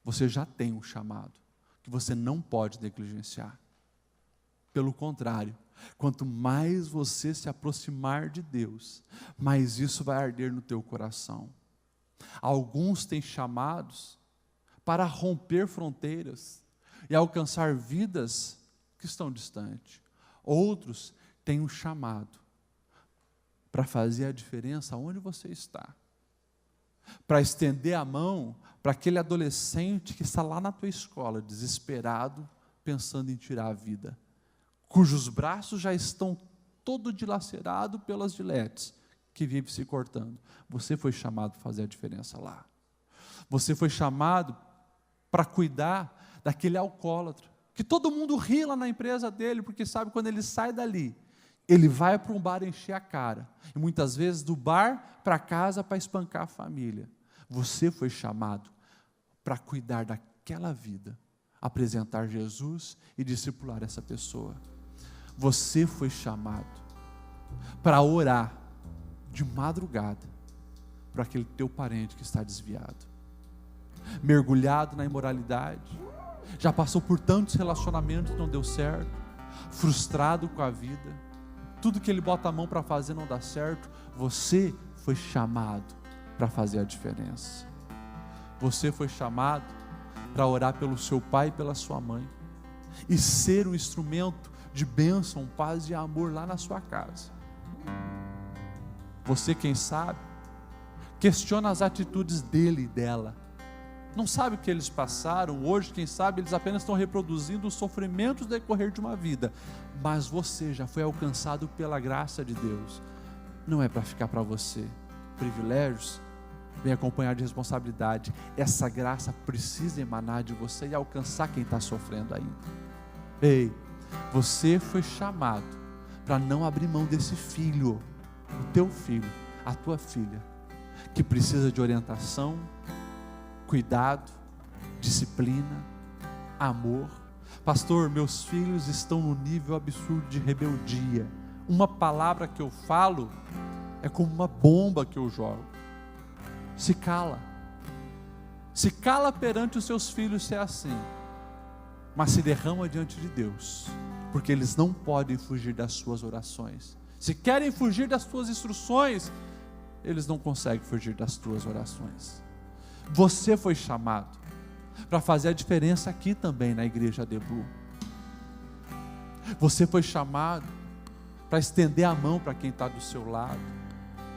Speaker 1: você já tem um chamado, que você não pode negligenciar. Pelo contrário, quanto mais você se aproximar de Deus, mais isso vai arder no teu coração. Alguns têm chamados para romper fronteiras e alcançar vidas que estão distantes. Outros têm um chamado para fazer a diferença onde você está. Para estender a mão para aquele adolescente que está lá na tua escola, desesperado, pensando em tirar a vida, cujos braços já estão todo dilacerado pelas giletes que vive se cortando. Você foi chamado para fazer a diferença lá. Você foi chamado para cuidar daquele alcoólatra, que todo mundo ri lá na empresa dele, porque sabe, quando ele sai dali, ele vai para um bar encher a cara, e muitas vezes do bar para casa para espancar a família. Você foi chamado para cuidar daquela vida, apresentar Jesus e discipular essa pessoa. Você foi chamado para orar de madrugada para aquele teu parente que está desviado, mergulhado na imoralidade, já passou por tantos relacionamentos que não deu certo, frustrado com a vida, tudo que ele bota a mão para fazer não dá certo. Você foi chamado para fazer a diferença. Você foi chamado para orar pelo seu pai e pela sua mãe, e ser um instrumento de bênção, paz e amor lá na sua casa. Você, quem sabe, questiona as atitudes dele e dela, não sabe o que eles passaram. Hoje, quem sabe, eles apenas estão reproduzindo os sofrimentos do decorrer de uma vida, mas você já foi alcançado pela graça de Deus. Não é para ficar para você. Privilégios vem acompanhar de responsabilidade. Essa graça precisa emanar de você e alcançar quem está sofrendo ainda. Ei, você foi chamado para não abrir mão desse filho, o teu filho, a tua filha, que precisa de orientação, cuidado, disciplina, amor. Pastor, meus filhos estão no nível absurdo de rebeldia. Uma palavra que eu falo é como uma bomba que eu jogo. Se cala. Se cala perante os seus filhos se é assim, mas se derrama diante de Deus, porque eles não podem fugir das suas orações. Se querem fugir das tuas instruções, eles não conseguem fugir das tuas orações. Você foi chamado para fazer a diferença aqui também na igreja Debu. Você foi chamado para estender a mão para quem está do seu lado,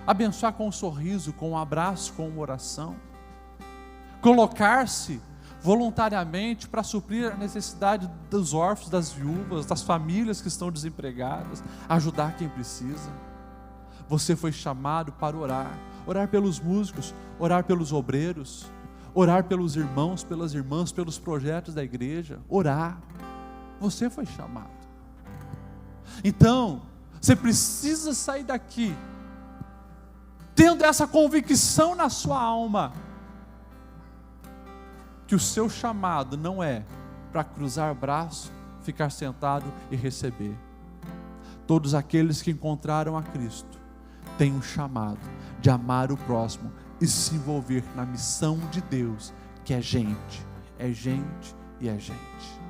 Speaker 1: abençoar com um sorriso, com um abraço, com uma oração, colocar-se voluntariamente para suprir a necessidade dos órfãos, das viúvas, das famílias que estão desempregadas, ajudar quem precisa. Você foi chamado para orar pelos músicos, orar pelos obreiros, orar pelos irmãos, pelas irmãs, pelos projetos da igreja, orar. Você foi chamado. Então, você precisa sair daqui tendo essa convicção na sua alma, que o seu chamado não é para cruzar o braço, ficar sentado e receber. Todos aqueles que encontraram a Cristo têm um chamado de amar o próximo e se envolver na missão de Deus, que é gente e é gente.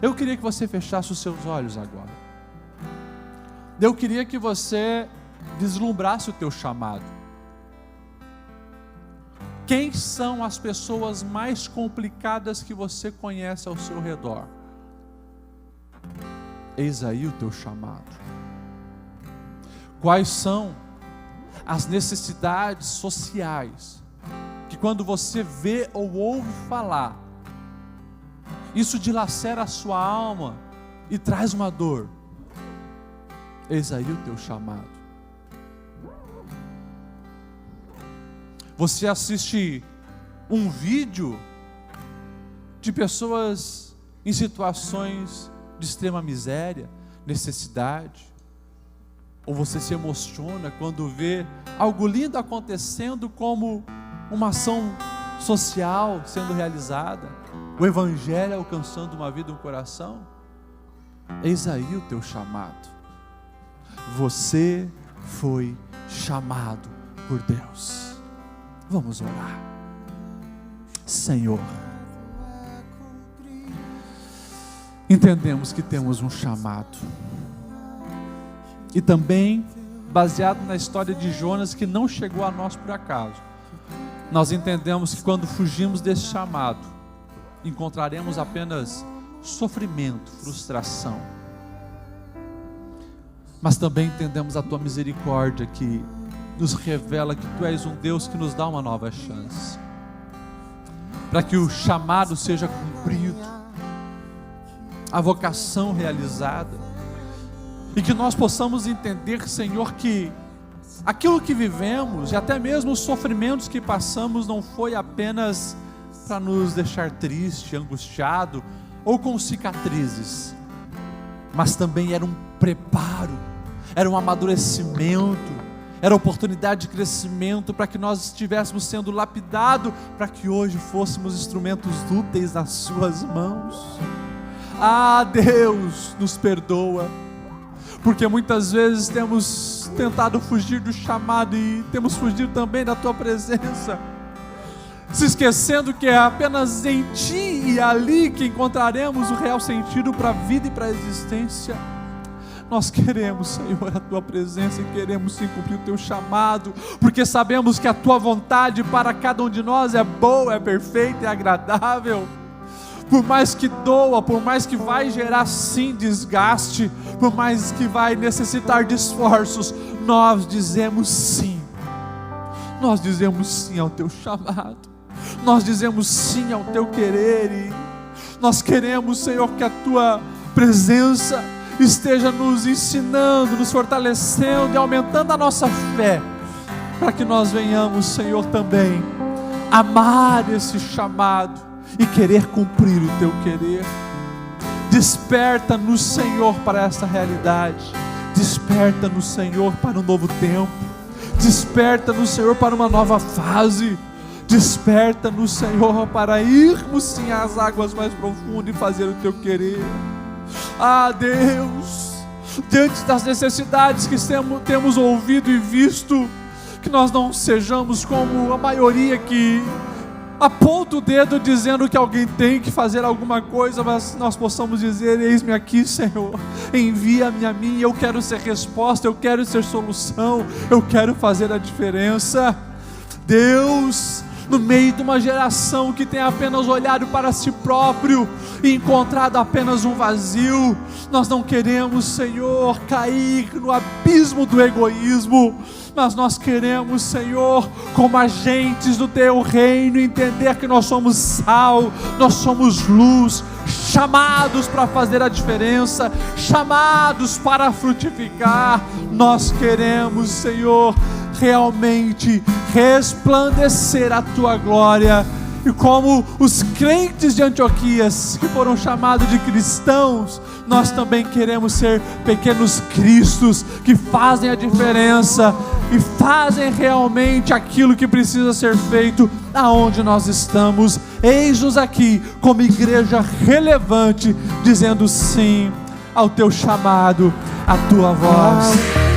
Speaker 1: Eu queria que você fechasse os seus olhos agora. Eu queria que você vislumbrasse o teu chamado. Quem são as pessoas mais complicadas que você conhece ao seu redor? Eis aí o teu chamado. Quais são as necessidades sociais que, quando você vê ou ouve falar, isso dilacera a sua alma e traz uma dor? Eis aí o teu chamado. Você assiste um vídeo de pessoas em situações de extrema miséria, necessidade, ou você se emociona quando vê algo lindo acontecendo, como uma ação social sendo realizada, o evangelho alcançando uma vida, um coração? Eis aí o teu chamado. Você foi chamado por Deus. Vamos orar. Senhor, entendemos que temos um chamado. E também, baseado na história de Jonas, que não chegou a nós por acaso, nós entendemos que quando fugimos desse chamado, encontraremos apenas sofrimento, frustração. Mas também entendemos a tua misericórdia, que nos revela que tu és um Deus que nos dá uma nova chance, para que o chamado seja cumprido, a vocação realizada, e que nós possamos entender, Senhor, que aquilo que vivemos, e até mesmo os sofrimentos que passamos, não foi apenas para nos deixar triste, angustiado, ou com cicatrizes, mas também era um preparo, era um amadurecimento, era oportunidade de crescimento, para que nós estivéssemos sendo lapidados, para que hoje fôssemos instrumentos úteis nas suas mãos. Ah, Deus, nos perdoa, porque muitas vezes temos tentado fugir do chamado, e temos fugido também da tua presença, se esquecendo que é apenas em ti e ali que encontraremos o real sentido para a vida e para a existência. Nós queremos, Senhor, a tua presença, e queremos sim cumprir o teu chamado, porque sabemos que a tua vontade para cada um de nós é boa, é perfeita, é agradável. Por mais que doa, por mais que vai gerar sim desgaste, por mais que vai necessitar de esforços, nós dizemos sim. Nós dizemos sim ao teu chamado, nós dizemos sim ao teu querer, e nós queremos, Senhor, que a tua presença esteja nos ensinando, nos fortalecendo e aumentando a nossa fé, para que nós venhamos, Senhor, também amar esse chamado e querer cumprir o teu querer. Desperta-nos, Senhor, para essa realidade. Desperta-nos, Senhor, para um novo tempo. Desperta-nos, Senhor, para uma nova fase. Desperta-nos, Senhor, para irmos sim às águas mais profundas e fazer o teu querer. Ah, Deus, diante das necessidades que temos ouvido e visto, que nós não sejamos como a maioria que aponta o dedo dizendo que alguém tem que fazer alguma coisa, mas nós possamos dizer: eis-me aqui, Senhor, envia-me a mim, eu quero ser resposta, eu quero ser solução, eu quero fazer a diferença. Deus, no meio de uma geração que tem apenas olhado para si próprio e encontrado apenas um vazio, nós não queremos, Senhor, cair no abismo do egoísmo, mas nós queremos, Senhor, como agentes do teu reino, entender que nós somos sal, nós somos luz, chamados para fazer a diferença, chamados para frutificar. Nós queremos, Senhor, realmente resplandecer a tua glória, e como os crentes de Antioquias, que foram chamados de cristãos, nós também queremos ser pequenos cristos, que fazem a diferença, e fazem realmente aquilo que precisa ser feito, aonde nós estamos. Eis-nos aqui, como igreja relevante, dizendo sim ao teu chamado, à tua voz.